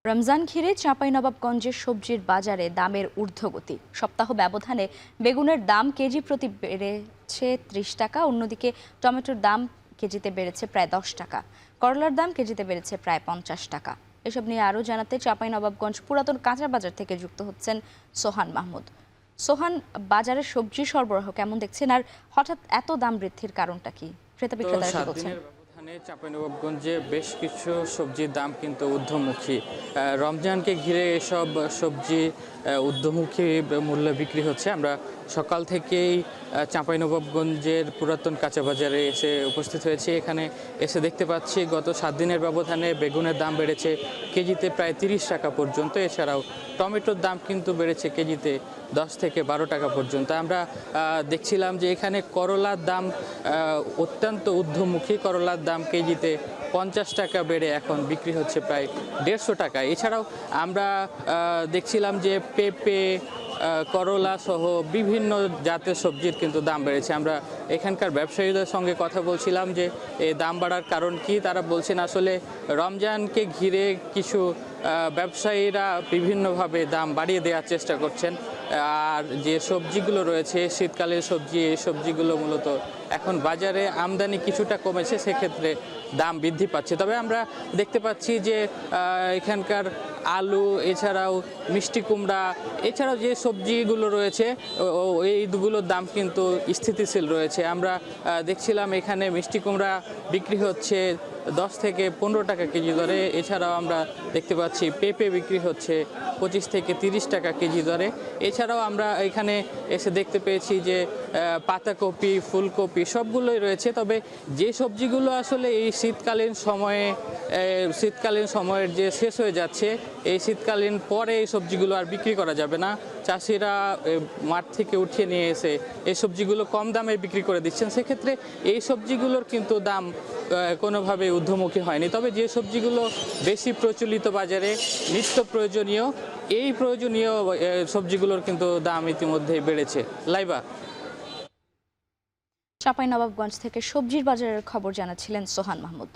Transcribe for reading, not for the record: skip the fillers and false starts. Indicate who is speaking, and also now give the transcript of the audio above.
Speaker 1: রমজান ঘিরে চাঁপাইনবাবগঞ্জের সবজির বাজারে দামের ঊর্ধ্বগতি। সপ্তাহ ব্যবধানে বেগুনের দাম কেজি প্রতি বেড়েছে ৩০ টাকা, অন্যদিকে টমেটোর দাম কেজিতে বেড়েছে প্রায় ১০ টাকা, করলার দাম কেজিতে বেড়েছে প্রায় ৫০ টাকা। এসব নিয়ে আরও জানাতে চাঁপাইনবাবগঞ্জ পুরাতন কাঁচা বাজার থেকে যুক্ত হচ্ছেন সোহান মাহমুদ। সোহান, বাজারের সবজি সরবরাহ কেমন দেখছেন, আর হঠাৎ এত দাম বৃদ্ধির কারণটা কি? ক্রেতা বিক্রেতারা কি বলছেন?
Speaker 2: চাঁপাইনবাবগঞ্জে বেশ কিছু সবজির দাম কিন্তু ঊর্ধ্বমুখী। রমজানকে ঘিরে এসব সবজি ঊর্ধ্বমুখী মূল্যে বিক্রি হচ্ছে। আমরা সকাল থেকেই চাঁপাইনবাবগঞ্জের পুরাতন কাঁচা বাজারে এসে উপস্থিত হয়েছি। এখানে এসে দেখতে পাচ্ছি গত 7 দিনের ব্যবধানে বেগুনের দাম বেড়েছে কেজিতে প্রায় 30 টাকা পর্যন্ত। এছাড়াও টমেটোর দাম কিন্তু বেড়েছে কেজিতে 10 থেকে 12 টাকা পর্যন্ত। আমরা দেখছিলাম যে এখানে করলার দাম অত্যন্ত ঊর্ধ্বমুখী। করলার দাম কেজিতে 50 টাকা বেড়ে এখন বিক্রি হচ্ছে প্রায় 150 টাকা। এছাড়াও আমরা দেখছিলাম যে পেঁপে, করলা সহ বিভিন্ন জাতের সবজির কিন্তু দাম বেড়েছে। আমরা এখানকার ব্যবসায়ীদের সঙ্গে কথা বলছিলাম যে এই দাম বাড়ার কারণ কি। তারা বলছেন আসলে রমজানকে ঘিরে কিছু ব্যবসায়ীরা বিভিন্নভাবে দাম বাড়িয়ে দেওয়ার চেষ্টা করছেন। আর যে সবজিগুলো রয়েছে শীতকালের সবজি, এই সবজিগুলো মূলত এখন বাজারে আমদানি কিছুটা কমেছে, সেক্ষেত্রে দাম বৃদ্ধি পাচ্ছে। তবে আমরা দেখতে পাচ্ছি যে এখানকার আলু, এছাড়াও মিষ্টি কুমড়া, এছাড়াও যে সবজিগুলো রয়েছে এইগুলোর দাম কিন্তু স্থিতিশীল রয়েছে। আমরা দেখছিলাম এখানে মিষ্টি কুমড়া বিক্রি হচ্ছে 10 থেকে 15 টাকা কেজি দরে। এছাড়াও আমরা দেখতে পাচ্ছি পেঁপে বিক্রি হচ্ছে 25 থেকে 30 টাকা কেজি দরে। এছাড়াও আমরা এখানে এসে দেখতে পেয়েছি যে পাতাকপি, ফুলকপি সবগুলোই রয়েছে। তবে যে সবজিগুলো আসলে এই শীতকালীন সময়ের যে শেষ হয়ে যাচ্ছে, এই শীতকালীন পরে এই সবজিগুলো আর বিক্রি করা যাবে না। চাষিরা মাঠ থেকে উঠিয়ে নিয়ে এসে এই সবজিগুলো কম দামে বিক্রি করে দিচ্ছেন। সেক্ষেত্রে এই সবজিগুলোর কিন্তু দাম কোনোভাবে ঊর্ধ্বমুখী হয়নি। তবে যে সবজিগুলো বেশি প্রচলিত বাজারে নিত্য প্রয়োজনীয়, এই প্রয়োজনীয় সবজিগুলোর কিন্তু দাম ইতিমধ্যেই বেড়েছে। লাইবা,
Speaker 1: চাঁপাইনবাবগঞ্জ থেকে সবজির বাজারের খবর জানাচ্ছিলেন সোহান মাহমুদ।